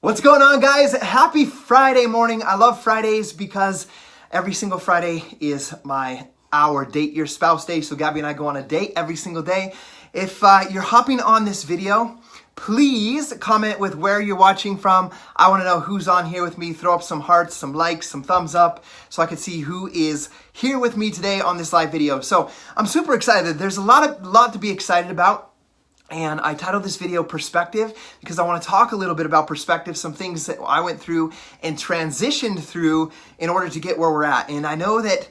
What's going on, guys? Happy Friday morning. I love Fridays because every single Friday is our Date Your Spouse Day. So Gabby and I go on a date every single day. If you're hopping on this video, please comment with where you're watching from. I want to know who's on here with me. Throw up some hearts, some likes, some thumbs up so I can see who is here with me today on this live video. So I'm super excited. There's a lot to be excited about. And I titled this video Perspective because I want to talk a little bit about perspective, some things that I went through and transitioned through in order to get where we're at. And I know that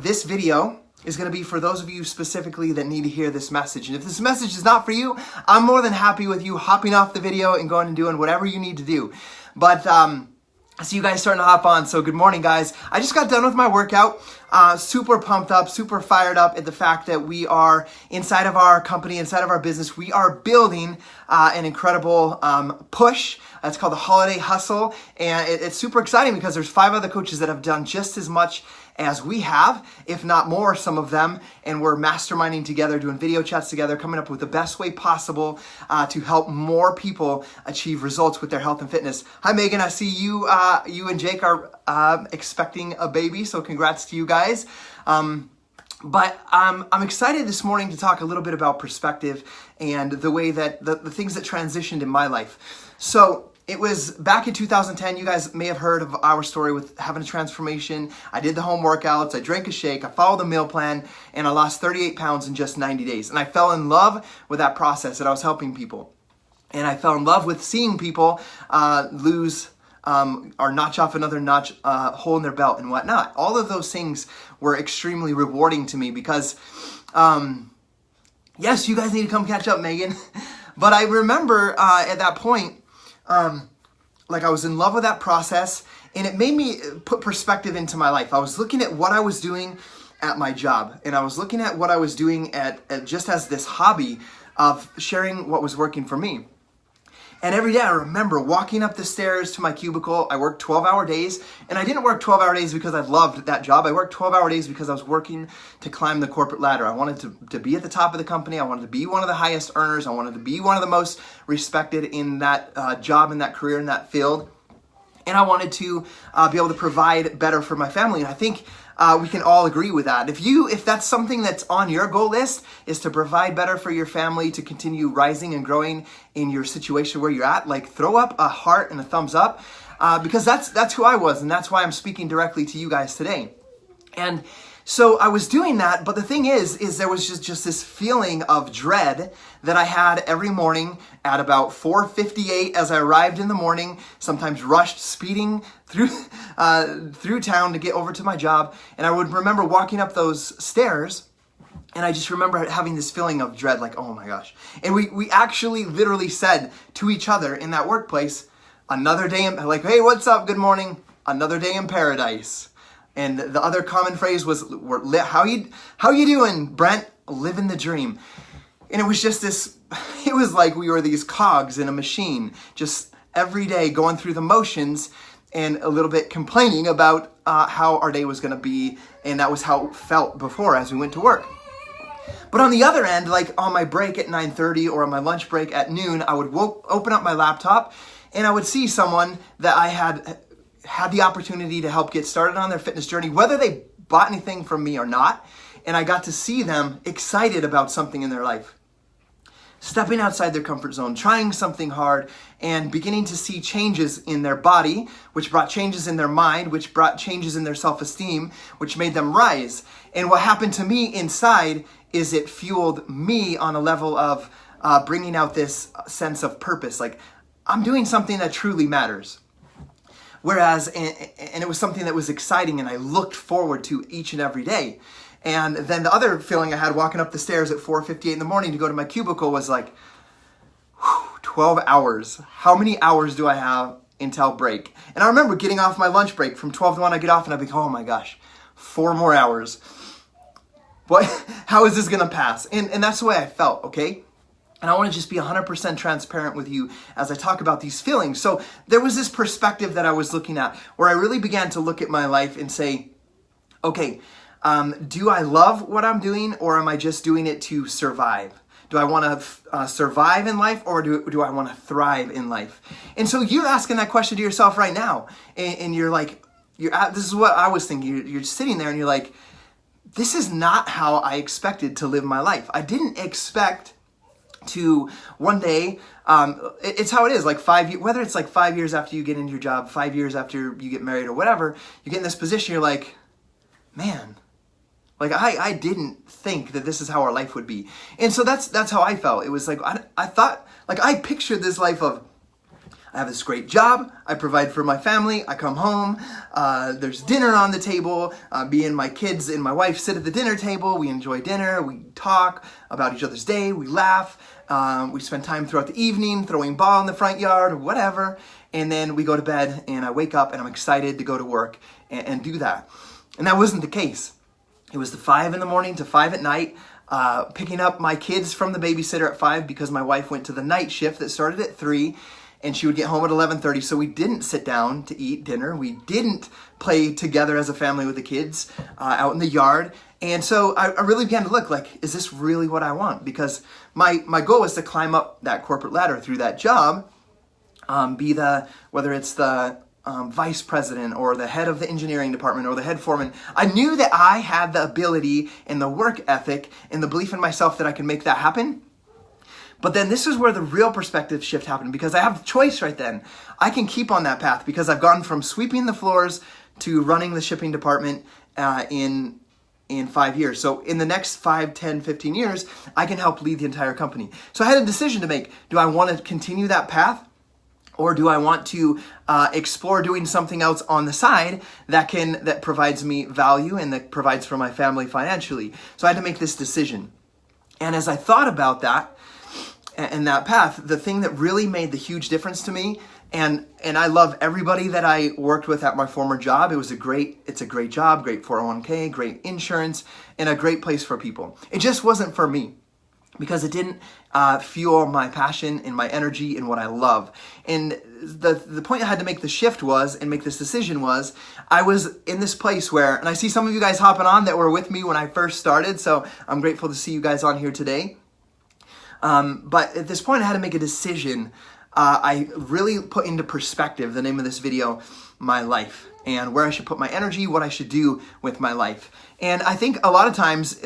this video is going to be for those of you specifically that need to hear this message. And if this message is not for you, I'm more than happy with you hopping off the video and going and doing whatever you need to do. But I see you guys starting to hop on, so good morning, guys. I just got done with my workout. Super pumped up, super fired up at the fact that we are inside of our company, inside of our business. We are building an incredible push. It's called the Holiday Hustle, and it's super exciting because there's 5 other coaches that have done just as much as we have, if not more, some of them, and we're masterminding together, doing video chats together, coming up with the best way possible to help more people achieve results with their health and fitness. Hi, Megan. I see you. You and Jake are expecting a baby, so congrats to you guys. But I'm excited this morning to talk a little bit about perspective and the way that the things that transitioned in my life. So it was back in 2010. You guys may have heard of our story with having a transformation. I did the home workouts. I drank a shake. I followed the meal plan, and I lost 38 pounds in just 90 days. And I fell in love with that process that I was helping people. And I fell in love with seeing people lose or notch off another notch, hole in their belt and whatnot. All of those things were extremely rewarding to me because, yes, you guys need to come catch up, Megan. But I remember at that point, like I was in love with that process, and it made me put perspective into my life. I was looking at what I was doing at my job, and I was looking at what I was doing at just as this hobby of sharing what was working for me. And every day I remember walking up the stairs to my cubicle. I worked 12-hour days, and I didn't work 12-hour days because I loved that job. I worked 12-hour days because I was working to climb the corporate ladder. I wanted to be at the top of the company. I wanted to be one of the highest earners. I wanted to be one of the most respected in that job, in that career, in that field. And I wanted to be able to provide better for my family. And I think we can all agree with that. If that's something that's on your goal list, is to provide better for your family, to continue rising and growing in your situation where you're at, like throw up a heart and a thumbs up, because that's who I was, and that's why I'm speaking directly to you guys today. And so I was doing that, but the thing is there was just this feeling of dread that I had every morning at about 4:58 as I arrived in the morning, sometimes rushed, speeding through town to get over to my job. And I would remember walking up those stairs, and I just remember having this feeling of dread, like, oh my gosh. And we actually literally said to each other in that workplace, another day, like, hey, what's up, good morning, another day in paradise. And the other common phrase was, how you doing, Brent? Living the dream. And it was just this, it was like we were these cogs in a machine, just every day going through the motions and a little bit complaining about how our day was going to be. And that was how it felt before as we went to work. But on the other end, like on my break at 9:30 or on my lunch break at noon, I would open up my laptop and I would see someone that I had the opportunity to help get started on their fitness journey, whether they bought anything from me or not. And I got to see them excited about something in their life, stepping outside their comfort zone, trying something hard, and beginning to see changes in their body, which brought changes in their mind, which brought changes in their self-esteem, which made them rise. And what happened to me inside is it fueled me on a level of bringing out this sense of purpose. Like, I'm doing something that truly matters. Whereas, and it was something that was exciting and I looked forward to each and every day. And then the other feeling I had walking up the stairs at 4:58 in the morning to go to my cubicle was like, 12 hours. How many hours do I have until break? And I remember getting off my lunch break from 12 to 1, I get off and I'd be like, oh my gosh, 4 more hours. What? How is this gonna pass? And that's the way I felt, okay? And I want to just be 100% transparent with you as I talk about these feelings. So there was this perspective that I was looking at where I really began to look at my life and say, okay, do I love what I'm doing, or am I just doing it to survive? Do I want to survive in life, or do I want to thrive in life? And so you're asking that question to yourself right now, and you're like, this is what I was thinking. You're sitting there and you're like, this is not how I expected to live my life. I didn't expect to one day, it's how it is, like whether it's like 5 years after you get into your job, 5 years after you get married or whatever, you get in this position, you're like, man, like I didn't think that this is how our life would be. And so that's how I felt. It was like, I thought, like I pictured this life of, I have this great job, I provide for my family, I come home, there's dinner on the table, me and my kids and my wife sit at the dinner table, we enjoy dinner, we talk about each other's day, we laugh, we spend time throughout the evening throwing ball in the front yard or whatever, and then we go to bed and I wake up and I'm excited to go to work and do that. And that wasn't the case. It was the 5 in the morning to 5 at night, picking up my kids from the babysitter at 5 because my wife went to the night shift that started at 3, and she would get home at 11:30, so we didn't sit down to eat dinner. We didn't play together as a family with the kids out in the yard. And so I really began to look like, is this really what I want? Because my goal was to climb up that corporate ladder through that job, whether it's the vice president or the head of the engineering department or the head foreman. I knew that I had the ability and the work ethic and the belief in myself that I could make that happen. But then this is where the real perspective shift happened, because I have the choice right then. I can keep on that path because I've gone from sweeping the floors to running the shipping department in 5 years. So in the next 5, 10, 15 years, I can help lead the entire company. So I had a decision to make. Do I want to continue that path? Or do I want to explore doing something else on the side that provides me value and that provides for my family financially? So I had to make this decision. And as I thought about that, and that path, the thing that really made the huge difference to me, and I love everybody that I worked with at my former job. It's a great job, great 401k, great insurance, and a great place for people. It just wasn't for me because it didn't fuel my passion and my energy and what I love. And the point I had to make the shift was, and make this decision was, I was in this place where, and I see some of you guys hopping on that were with me when I first started, so I'm grateful to see you guys on here today. But at this point, I had to make a decision. I really put into perspective, the name of this video, my life, and where I should put my energy, what I should do with my life. And I think a lot of times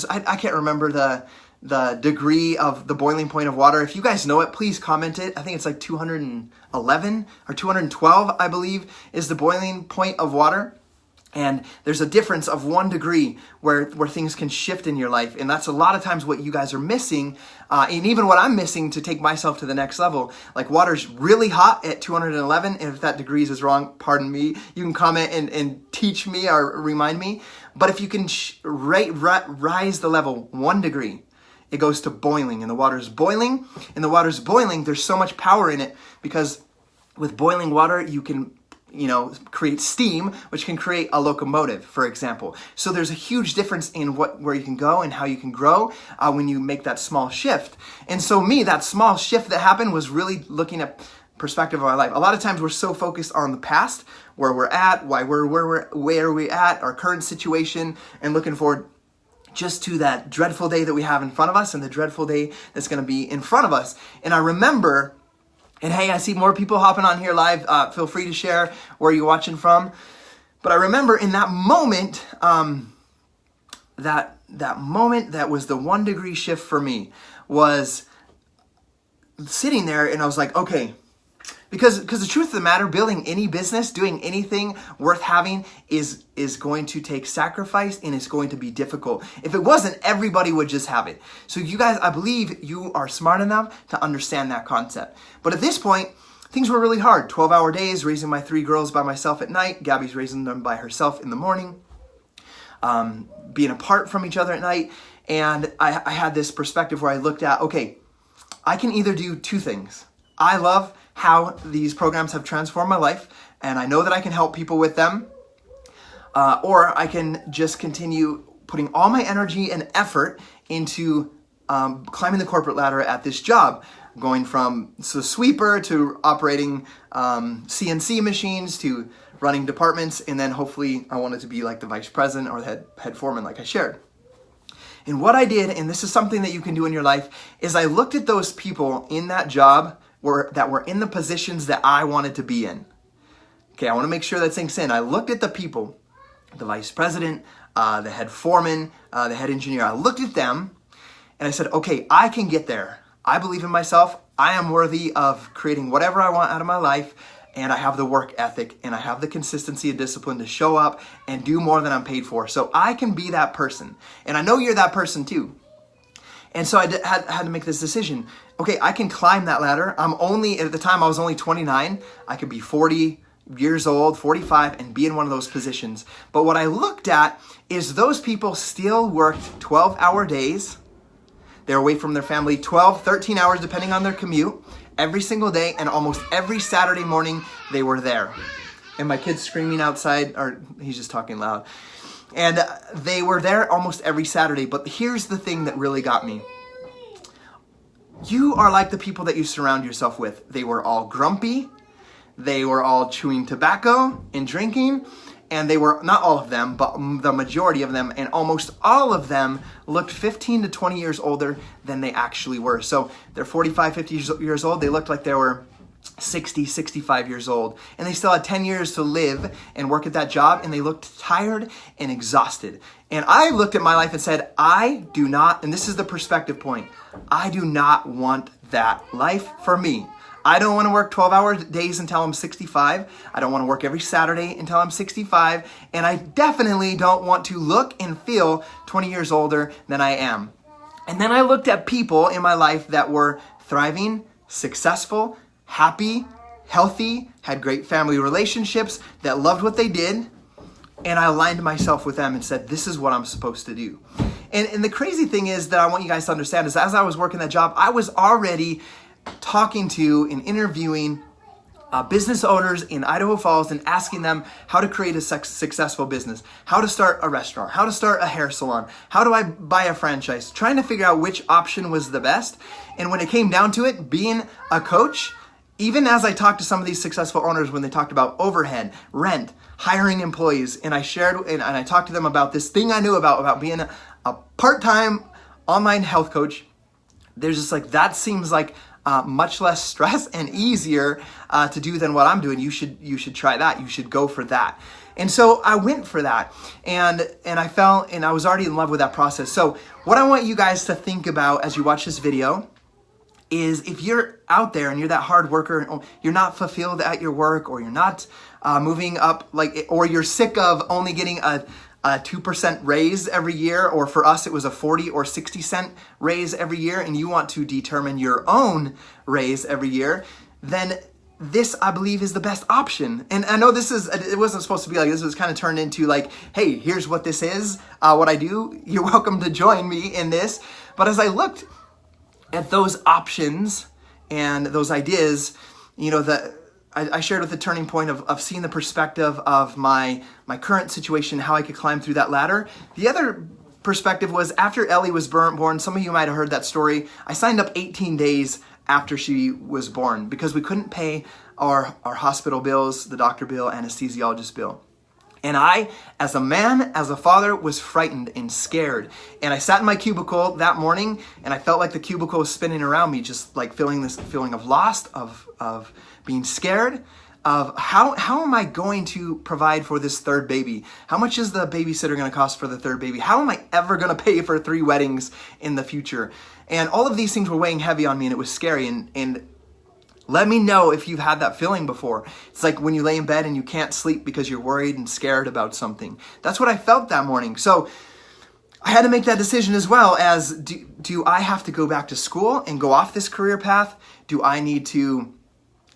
I can't remember the degree of the boiling point of water. If you guys know it, please comment it. I think it's like 211 or 212, I believe, is the boiling point of water. And there's a difference of 1 degree where things can shift in your life. And that's a lot of times what you guys are missing, and even what I'm missing to take myself to the next level. Like water's really hot at 211, and if that degrees is wrong, pardon me. You can comment and teach me or remind me. But if you can rise the level 1 degree, it goes to boiling, and the water's boiling. And the water's boiling, there's so much power in it, because with boiling water, you can create steam, which can create a locomotive, for example. So there's a huge difference in where you can go and how you can grow when you make that small shift. And so that small shift that happened was really looking at perspective of our life. A lot of times we're so focused on the past, where we're at, where we're at, our current situation, and looking forward just to that dreadful day that we have in front of us and the dreadful day that's going to be in front of us. And I remember, and hey, I see more people hopping on here live. Feel free to share where you're watching from. But I remember in that moment, that moment that was the 1 degree shift for me, was sitting there and I was like, okay, because the truth of the matter, building any business, doing anything worth having is going to take sacrifice, and it's going to be difficult. If it wasn't, everybody would just have it. So you guys, I believe you are smart enough to understand that concept. But at this point, things were really hard. 12-hour days, raising my 3 girls by myself at night. Gabby's raising them by herself in the morning. Being apart from each other at night. And I had this perspective where I looked at, okay, I can either do 2 things. I love how these programs have transformed my life, and I know that I can help people with them, or I can just continue putting all my energy and effort into climbing the corporate ladder at this job, going from the sweeper to operating CNC machines to running departments, and then hopefully I wanted to be like the vice president or the head foreman like I shared. And what I did, and this is something that you can do in your life, is I looked at those people in that job that were in the positions that I wanted to be in. Okay, I want to make sure that sinks in. I looked at the people, the vice president, the head foreman, the head engineer. I looked at them and I said, okay, I can get there. I believe in myself. I am worthy of creating whatever I want out of my life. And I have the work ethic and I have the consistency and discipline to show up and do more than I'm paid for. So I can be that person. And I know you're that person too. And so I had to make this decision. Okay, I can climb that ladder. At the time I was only 29. I could be 40 years old, 45, and be in one of those positions. But what I looked at is those people still worked 12-hour days. They're away from their family 12, 13 hours depending on their commute every single day, and almost every Saturday morning they were there. And my kid's screaming outside, or he's just talking loud. And they were there almost every Saturday. But here's the thing that really got me. You are like the people that you surround yourself with. They were all grumpy. They were all chewing tobacco and drinking. And they were, not all of them, but the majority of them, and almost all of them looked 15 to 20 years older than they actually were. So they're 45, 50 years old. They looked like they were 60, 65 years old. And they still had 10 years to live and work at that job, and they looked tired and exhausted. And I looked at my life and said, I do not, and this is the perspective point, I do not want that life for me. I don't want to work 12-hour days until I'm 65. I don't want to work every Saturday until I'm 65. And I definitely don't want to look and feel 20 years older than I am. And then I looked at people in my life that were thriving, successful, happy, healthy, had great family relationships, that loved what they did. And I aligned myself with them and said, this is what I'm supposed to do. And the crazy thing is that I want you guys to understand is as I was working that job, I was already talking to and interviewing business owners in Idaho Falls and asking them how to create a successful business, how to start a restaurant, how to start a hair salon, how do I buy a franchise, trying to figure out which option was the best. And when it came down to it, being a coach, even as I talked to some of these successful owners when they talked about overhead, rent, hiring employees, and I shared and I talked to them about this thing I knew about being a part-time online health coach, they're just like, that seems like much less stress and easier to do than what I'm doing. You should try that. You should go for that. And so I went for that, and I fell, and I was already in love with that process. So what I want you guys to think about as you watch this video is if you're out there and you're that hard worker, you're not fulfilled at your work, or you're not moving up, or you're sick of only getting a 2% raise every year, or for us it was a 40 or 60 cent raise every year, and you want to determine your own raise every year, then this, I believe, is the best option. And I know it wasn't supposed to be like this. It was kind of turned into like, hey, here's what this is, what I do. You're welcome to join me in this. But as I looked at those options and those ideas, I shared with the turning point of seeing the perspective of my current situation, how I could climb through that ladder. The other perspective was after Ellie was born, some of you might have heard that story, I signed up 18 days after she was born because we couldn't pay our hospital bills, the doctor bill, anesthesiologist bill. And I, as a man, as a father, was frightened and scared. And I sat in my cubicle that morning, and I felt like the cubicle was spinning around me, just like feeling this feeling of lost, of being scared, of how am I going to provide for this third baby? How much is the babysitter going to cost for the third baby? How am I ever going to pay for 3 weddings in the future? And all of these things were weighing heavy on me, and it was scary. And let me know if you've had that feeling before. It's like when you lay in bed and you can't sleep because you're worried and scared about something. That's what I felt that morning. So I had to make that decision as well as, do I have to go back to school and go off this career path? Do I need to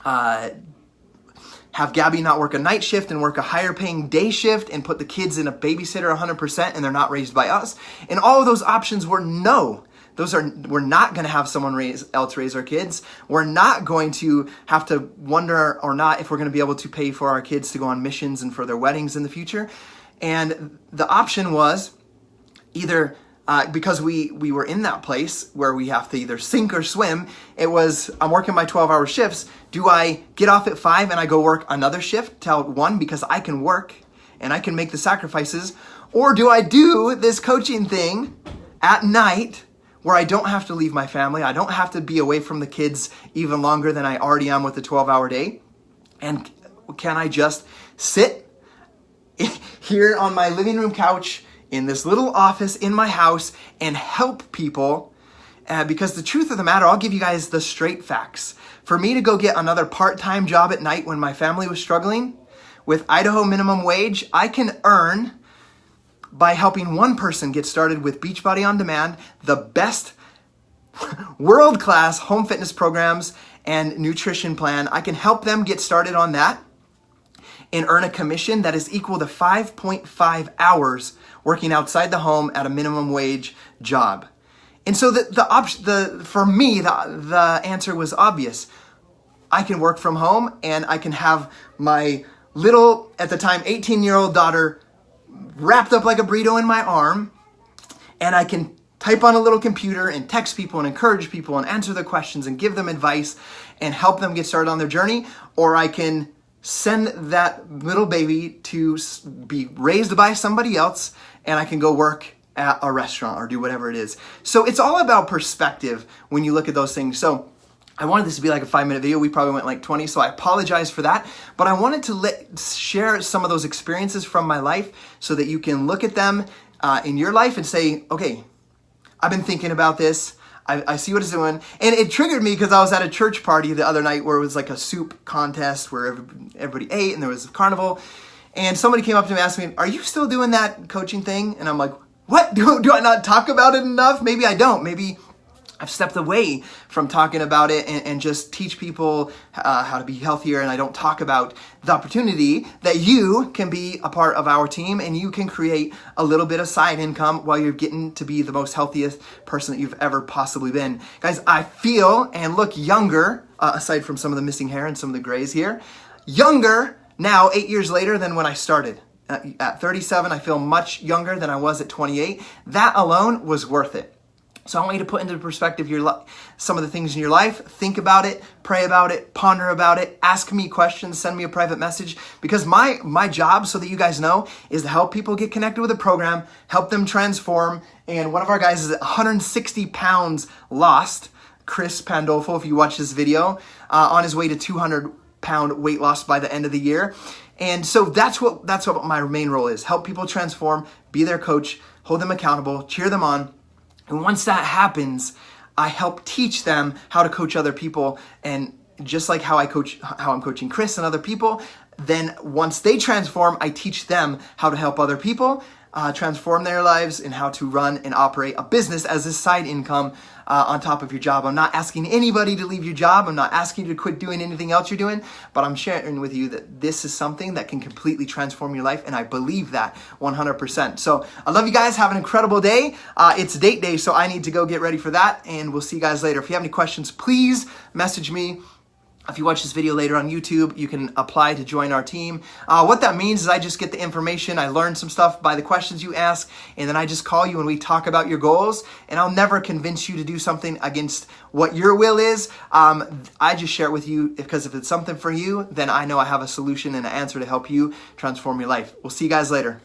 have Gabby not work a night shift and work a higher paying day shift and put the kids in a babysitter 100% and they're not raised by us? And all of those options were no. We're not going to have someone else raise our kids. We're not going to have to wonder or not if we're going to be able to pay for our kids to go on missions and for their weddings in the future. And the option was either, because we were in that place where we have to either sink or swim, it was, I'm working my 12-hour shifts. Do I get off at 5 and I go work another shift till 1 because I can work and I can make the sacrifices? Or do I do this coaching thing at night where I don't have to leave my family. I don't have to be away from the kids even longer than I already am with the 12-hour day. And can I just sit here on my living room couch in this little office in my house and help people? Because the truth of the matter, I'll give you guys the straight facts. For me to go get another part-time job at night when my family was struggling with Idaho minimum wage, I can earn by helping one person get started with Beachbody On Demand, the best world-class home fitness programs and nutrition plan. I can help them get started on that and earn a commission that is equal to 5.5 hours working outside the home at a minimum wage job. And so for me, the answer was obvious. I can work from home and I can have my little, at the time, 18-year-old daughter wrapped up like a burrito in my arm, and I can type on a little computer and text people and encourage people and answer their questions and give them advice and help them get started on their journey. Or I can send that little baby to be raised by somebody else and I can go work at a restaurant or do whatever it is. So it's all about perspective when you look at those things. So I wanted this to be like a 5-minute video. We probably went like 20, so I apologize for that. But I wanted to share some of those experiences from my life so that you can look at them in your life and say, okay, I've been thinking about this. I see what it's doing. And it triggered me because I was at a church party the other night where it was like a soup contest where everybody ate and there was a carnival. And somebody came up to me and asked me, are you still doing that coaching thing? And I'm like, what? Do I not talk about it enough? Maybe I don't. Maybe I've stepped away from talking about it and just teach people how to be healthier, and I don't talk about the opportunity that you can be a part of our team and you can create a little bit of side income while you're getting to be the most healthiest person that you've ever possibly been. Guys, I feel and look younger, aside from some of the missing hair and some of the grays here, younger now 8 years later than when I started. At 37, I feel much younger than I was at 28. That alone was worth it. So I want you to put into perspective some of the things in your life. Think about it, pray about it, ponder about it, ask me questions, send me a private message. Because my job, so that you guys know, is to help people get connected with a program, help them transform. And one of our guys is at 160 pounds lost, Chris Pandolfo, if you watch this video, on his way to 200-pound weight loss by the end of the year. And so that's what my main role is. Help people transform, be their coach, hold them accountable, cheer them on. And once that happens, I help teach them how to coach other people. And just like how I'm coaching Chris and other people, then once they transform, I teach them how to help other people transform their lives and how to run and operate a business as a side income on top of your job. I'm not asking anybody to leave your job. I'm not asking you to quit doing anything else you're doing, but I'm sharing with you that this is something that can completely transform your life, and I believe that 100%. So I love you guys. Have an incredible day. It's date day, so I need to go get ready for that, and we'll see you guys later. If you have any questions, please message me. If you watch this video later on YouTube, you can apply to join our team. What that means is I just get the information. I learn some stuff by the questions you ask, and then I just call you and we talk about your goals. And I'll never convince you to do something against what your will is. I just share it with you because if it's something for you, then I know I have a solution and an answer to help you transform your life. We'll see you guys later.